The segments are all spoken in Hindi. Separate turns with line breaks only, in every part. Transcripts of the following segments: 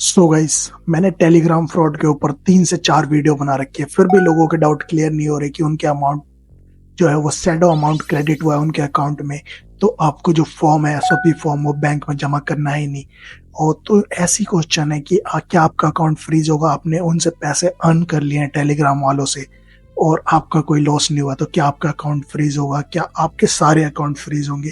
सो गाइस, मैंने टेलीग्राम फ्रॉड के ऊपर 3 से 4 वीडियो बना रखी है, फिर भी लोगों के डाउट क्लियर नहीं हो रहे कि उनके अमाउंट जो है वो शैडो अमाउंट क्रेडिट हुआ है उनके अकाउंट में। तो आपको जो फॉर्म है एसओपी फॉर्म वो बैंक में जमा करना ही नहीं। और तो ऐसी क्वेश्चन है कि क्या आपका अकाउंट फ्रीज होगा? आपने उनसे पैसे अर्न कर लिए हैं टेलीग्राम वालों से और आपका कोई लॉस नहीं हुआ, तो क्या आपका अकाउंट फ्रीज होगा? क्या आपके सारे अकाउंट फ्रीज होंगे?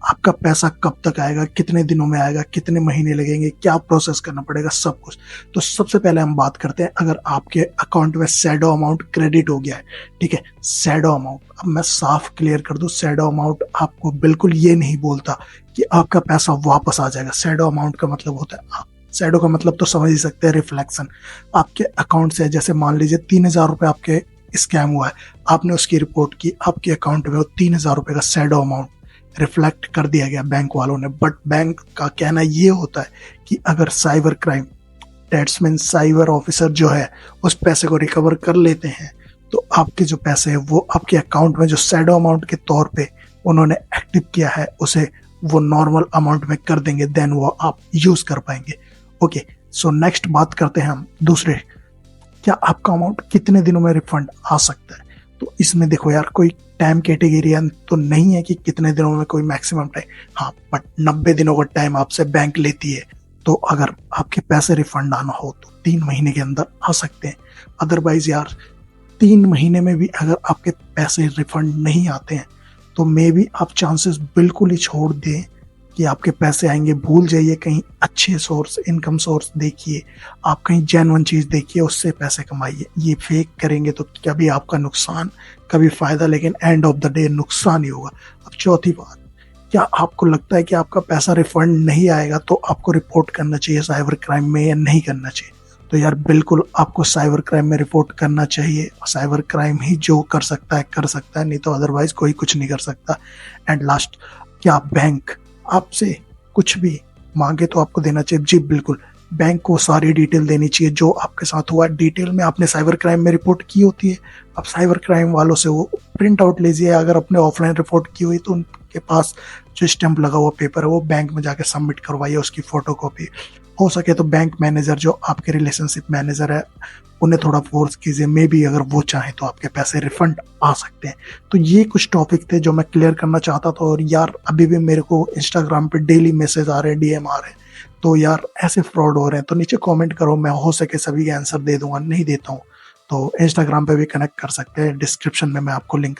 आपका पैसा कब तक आएगा? कितने दिनों में आएगा? कितने महीने लगेंगे? क्या प्रोसेस करना पड़ेगा? सब कुछ। तो सबसे पहले हम बात करते हैं, अगर आपके अकाउंट में शैडो अमाउंट क्रेडिट हो गया है, ठीक है, शैडो अमाउंट, अब मैं साफ क्लियर कर दूं, शैडो अमाउंट आपको बिल्कुल ये नहीं बोलता कि आपका पैसा वापस आ जाएगा। शैडो अमाउंट का मतलब होता है, शैडो का मतलब तो समझ ही सकते हैं, रिफ्लेक्शन। आपके अकाउंट से जैसे मान लीजिए 3,000 रुपए आपके स्कैम हुआ है, आपने उसकी रिपोर्ट की, आपके अकाउंट में वो 3,000 रुपए का शैडो अमाउंट रिफ्लेक्ट कर दिया गया बैंक वालों ने। बट बैंक का कहना ये होता है कि अगर cyber crime that's mean cyber officer जो है उस पैसे को रिकवर कर लेते हैं, तो आपके जो पैसे है वो आपके अकाउंट में जो शैडो अमाउंट के तौर पे उन्होंने एक्टिव किया है उसे वो नॉर्मल अमाउंट में कर देंगे, देन वो आप यूज कर पाएंगे। ओके, सो नेक्स्ट बात करते हैं हम दूसरे, क्या आपका अमाउंट कितने दिनों में रिफंड आ सकता है? तो इसमें देखो यार, कोई टाइम कैटेगरी तो नहीं है कि कितने दिनों में, कोई मैक्सिमम टाइम। हाँ, बट 90 दिनों का टाइम आपसे बैंक लेती है। तो अगर आपके पैसे रिफंड आना हो तो 3 महीने के अंदर आ सकते हैं। अदरवाइज यार, 3 महीने में भी अगर आपके पैसे रिफंड नहीं आते हैं तो मे बी आप चांसेस बिल्कुल ही छोड़ दें कि आपके पैसे आएंगे। भूल जाइए, कहीं अच्छे सोर्स, इनकम सोर्स देखिए, आप कहीं जेन्युइन चीज देखिए, उससे पैसे कमाइए। ये फेक करेंगे तो कभी आपका नुकसान कभी फायदा, लेकिन एंड ऑफ द डे नुकसान ही होगा। अब चौथी बात, क्या आपको लगता है कि आपका पैसा रिफंड नहीं आएगा तो आपको रिपोर्ट करना चाहिए साइबर क्राइम में या नहीं करना चाहिए? तो यार बिल्कुल आपको साइबर क्राइम में रिपोर्ट करना चाहिए। साइबर क्राइम ही जो कर सकता है कर सकता है, नहीं तो अदरवाइज कोई कुछ नहीं कर सकता। एंड लास्ट, क्या बैंक आपसे कुछ भी मांगे तो आपको देना चाहिए? जी बिल्कुल, बैंक को सारी डिटेल देनी चाहिए जो आपके साथ हुआ। डिटेल में आपने साइबर क्राइम में रिपोर्ट की होती है, आप साइबर क्राइम वालों से वो प्रिंट आउट लीजिए। अगर आपने ऑफलाइन रिपोर्ट की हुई तो उनके पास जो स्टैंप लगा हुआ पेपर है वो बैंक में जाके सबमिट करवाइए, उसकी फोटो कॉपी। हो सके तो बैंक मैनेजर जो आपके रिलेशनशिप मैनेजर है उन्हें थोड़ा फोर्स कीजिए, मे बी अगर वो चाहे तो आपके पैसे रिफंड आ सकते हैं। तो ये कुछ टॉपिक थे जो मैं क्लियर करना चाहता था। और यार अभी भी मेरे को इंस्टाग्राम पे डेली मैसेज आ रहे हैं, डीएम आ रहे हैं, तो यार ऐसे फ्रॉड हो रहे हैं तो नीचे कमेंट करो, मैं हो सके सभी के आंसर दे दूंगा। नहीं देता हूँ तो इंस्टाग्राम पे भी कनेक्ट कर सकते हैं, डिस्क्रिप्शन में मैं आपको लिंक